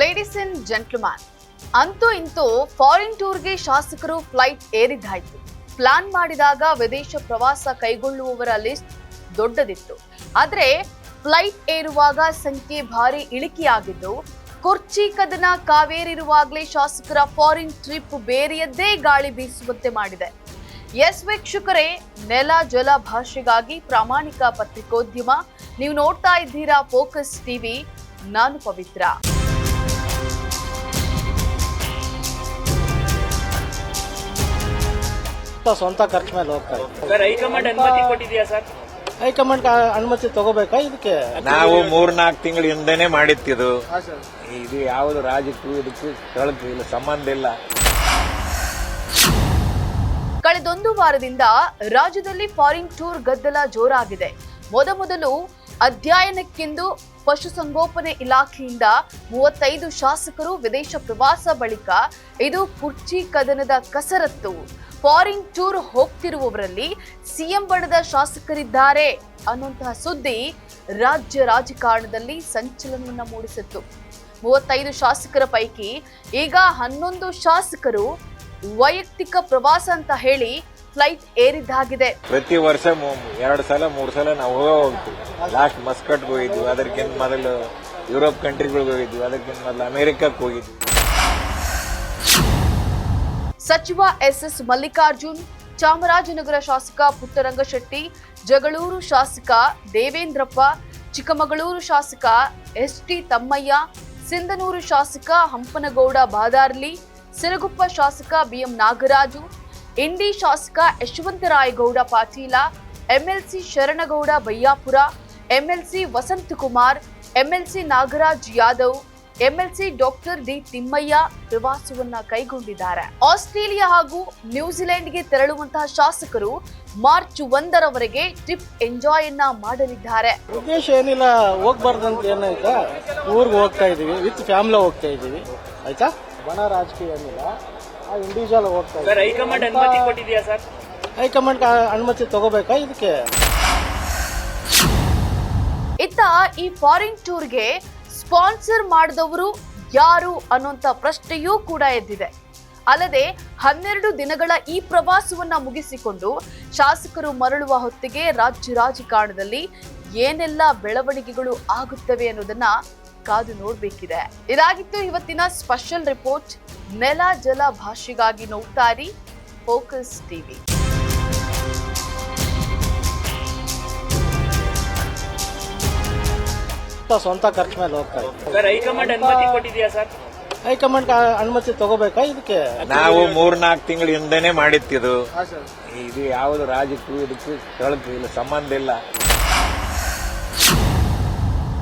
Ladies and gentleman, ಅಂತೂ ಇಂತೂ foreign ಟೂರ್ಗೆ ಶಾಸಕರು ಫ್ಲೈಟ್ ಏರಿದ್ದಾಯ್ತು. ಪ್ಲಾನ್ ಮಾಡಿದಾಗ ವಿದೇಶ ಪ್ರವಾಸ ಕೈಗೊಳ್ಳುವವರ ಲಿಸ್ಟ್ ದೊಡ್ಡದಿತ್ತು. ಆದ್ರೆ ಫ್ಲೈಟ್ ಏರುವಾಗ ಸಂಖ್ಯೆ ಭಾರಿ ಇಳಿಕೆಯಾಗಿದ್ದು, ಕುರ್ಚಿ ಕದನ ಕಾವೇರಿರುವಾಗಲೇ ಶಾಸಕರ ಫಾರಿನ್ ಟ್ರಿಪ್ ಬೇರೆಯದ್ದೇ ಗಾಳಿ ಬೀಸುವಂತೆ ಮಾಡಿದೆ. ಎಸ್ ವೀಕ್ಷಕರೇ, ನೆಲ ಜಲ ಭಾಷೆಗಾಗಿ ಪ್ರಾಮಾಣಿಕ ಪತ್ರಿಕೋದ್ಯಮ. ನೀವು ನೋಡ್ತಾ ಇದ್ದೀರಾ ಫೋಕಸ್ ಟಿವಿ. ನಾನು ಪವಿತ್ರ. ಸ್ವಂತ ಖರ್ಚು ಮೇಲೆ ಹೋಗ್ತಾ ಸರ್, ಹೈಕಮಾಂಡ್ ಅನುಮತಿ ಕೊಟ್ಟಿದ್ಯಾ ಸರ್? ಹೈಕಮಾಂಡ್ ಅನುಮತಿ ತಗೋಬೇಕಾ ಇದಕ್ಕೆ? ನಾವು 3-4 ತಿಂಗಳ ಹಿಂದೆನೆ ಮಾಡಿತ್ತಿದ್ದು. ಇದು ಯಾವುದು ರಾಜಕ್ಕೂ ಇದಕ್ಕೂ ಸ್ಥಳಕ್ಕೂ ಇಲ್ಲ, ಸಂಬಂಧ ಇಲ್ಲ. ಕಳೆದೊಂದು ವಾರದಿಂದ ರಾಜ್ಯದಲ್ಲಿ ಫಾರಿನ್ ಟೂರ್ ಗದ್ದಲ ಜೋರಾಗಿದೆ. ಮೊದಲು ಅಧ್ಯಯನಕ್ಕೆಂದು ಪಶುಸಂಗೋಪನೆ ಇಲಾಖೆಯಿಂದ 35 ಶಾಸಕರು ವಿದೇಶ ಪ್ರವಾಸ. ಬಳಿಕ ಇದು ಕುರ್ಚಿ ಕದನದ ಕಸರತ್ತು. ಫಾರಿನ್ ಟೂರ್ ಹೋಗ್ತಿರುವವರಲ್ಲಿ ಸಿಎಂ ಬಣದ ಶಾಸಕರಿದ್ದಾರೆ ಅನ್ನುವಂತಹ ಸುದ್ದಿ ರಾಜ್ಯ ರಾಜಕಾರಣದಲ್ಲಿ ಸಂಚಲನವನ್ನ ಮೂಡಿಸಿತ್ತು. 35 ಶಾಸಕರ ಪೈಕಿ ಈಗ 11 ಶಾಸಕರು ವೈಯಕ್ತಿಕ ಪ್ರವಾಸ ಅಂತ ಹೇಳಿ ಫ್ಲೈಟ್ ಏರಿದ್ದಾಗಿದೆ. ಪ್ರತಿ ವರ್ಷ 2 ಸಲ 3 ಸಲ ನಾವು ಹೋಗ್ತೀವಿ. ಲಾಸ್ಟ್ ಮಸ್ಕಟ್ಗೆ ಹೋಗಿದ್ವಿ, ಅದಕ್ಕಿಂತ ಮೊದಲು ಯುರೋಪ್ ಕಂಟ್ರಿಗಳಿಗೆ ಹೋಗಿದ್ವಿ, ಅದಕ್ಕಿಂತ ಮೊದಲು ಅಮೆರಿಕಕ್ಕೆ ಹೋಗಿದ್ವಿ. ಸಚಿವ ಎಸ್ ಮಲ್ಲಿಕಾರ್ಜುನ್, ಚಾಮರಾಜನಗರ ಶಾಸಕ ಪುಟ್ಟರಂಗಶೆಟ್ಟಿ, ಜಗಳೂರು ಶಾಸಕ ದೇವೇಂದ್ರಪ್ಪ, ಚಿಕ್ಕಮಗಳೂರು ಶಾಸಕ ಎಸ್ಟಿ ತಮ್ಮಯ್ಯ, ಸಿಂಧನೂರು ಶಾಸಕ ಹಂಪನಗೌಡ ಬಾದಾರ್ಲಿ, ಸಿರಗುಪ್ಪ ಶಾಸಕ ಬಿಎಂ ನಾಗರಾಜು, ಇಂಡಿ ಶಾಸಕ Yashavantharayagouda Patil, MLC Sharanagouda Bayyapur, MLC Vasanthkumar, MLC Nagaraj Yadav, MLC doctor D Thimmaiah ಪ್ರವಾಸವನ್ನ ಕೈಗೊಂಡಿದ್ದಾರೆ. ಆಸ್ಟ್ರೇಲಿಯಾ ಹಾಗೂ ನ್ಯೂಜಿಲೆಂಡ್ಗೆ ತೆರಳುವಂತಹ ಶಾಸಕರು ಮಾರ್ಚ್ 1ರವರೆಗೆ ಟ್ರಿಪ್ ಎಂಜಾಯ್ ಅನ್ನ ಮಾಡಲಿದ್ದಾರೆ. ಉದ್ದೇಶ ಏನಿಲ್ಲ, ಹೋಗ್ಬಾರ್ದಂತ ಏನಾಯ್ತಾ, ಊರ್ಗೆ ಹೋಗ್ತಾ ಇದೀವಿ, ವಿತ್ ಫ್ಯಾಮಿಲಿ ಹೋಗ್ತಾ ಇದೀವಿ, ಆಯ್ತಾ. ಬಣ ರಾಜಕೀಯ ಏನಿಲ್ಲ, ಇಂಡಿವಿಜುವಲ್ ಹೋಗ್ತಾ ಸರ್, ಹೈಕಮಾಂಡ್ ಅನುಮತಿ ಕೊಟ್ಟಿದ್ಯಾ ಸರ್? ಹೈಕಮಾಂಡ್ ಅನುಮತಿ ತಗೋಬೇಕಾ ಇದಕ್ಕೆ? ಇತ್ತ ಈ ಫಾರಿನ್ ಟೂರ್ಗೆ ಸ್ಪಾನ್ಸರ್ ಮಾಡಿದವರು ಯಾರು ಅನ್ನುವಂತ ಪ್ರಶ್ನೆಯೂ ಕೂಡ ಎದ್ದಿದೆ. ಅಲ್ಲದೆ 12 ದಿನಗಳ ಈ ಪ್ರವಾಸವನ್ನ ಮುಗಿಸಿಕೊಂಡು ಶಾಸಕರು ಮರಳುವ ಹೊತ್ತಿಗೆ ರಾಜ್ಯ ರಾಜಕಾರಣದಲ್ಲಿ ಏನೆಲ್ಲ ಬೆಳವಣಿಗೆಗಳು ಆಗುತ್ತವೆ ಅನ್ನೋದನ್ನ ಕಾದು ನೋಡ್ಬೇಕಿದೆ. ಇದಾಗಿತ್ತು ಇವತ್ತಿನ ಸ್ಪೆಷಲ್ ರಿಪೋರ್ಟ್. ನೆಲ ಜಲ ಭಾಷೆಗಾಗಿ ನೋಡ್ತಾ ಇರಿ ಫೋಕಸ್ ಟಿವಿ. ಸ್ವಂತ ಖರ್ಚು ಮೇಲೆ ಹೋಗ್ತಾ ಸರ್, ಹೈಕಮಾಂಡ್ ಅನುಮತಿ ಕೊಟ್ಟಿದ್ಯಾ ಸರ್? ಹೈಕಮಾಂಡ್ ಅನುಮತಿ ತಗೋಬೇಕಾ ಇದಕ್ಕೆ? ನಾವು 3-4 ತಿಂಗಳ ಹಿಂದೆನೆ ಮಾಡಿತ್ತಿದ್ದು. ಇದು ಯಾವುದು ರಾಜಕ್ಕೂ ಇದಕ್ಕೂ ಸ್ಥಳಕ್ಕೂ ಇಲ್ಲ, ಸಂಬಂಧ ಇಲ್ಲ.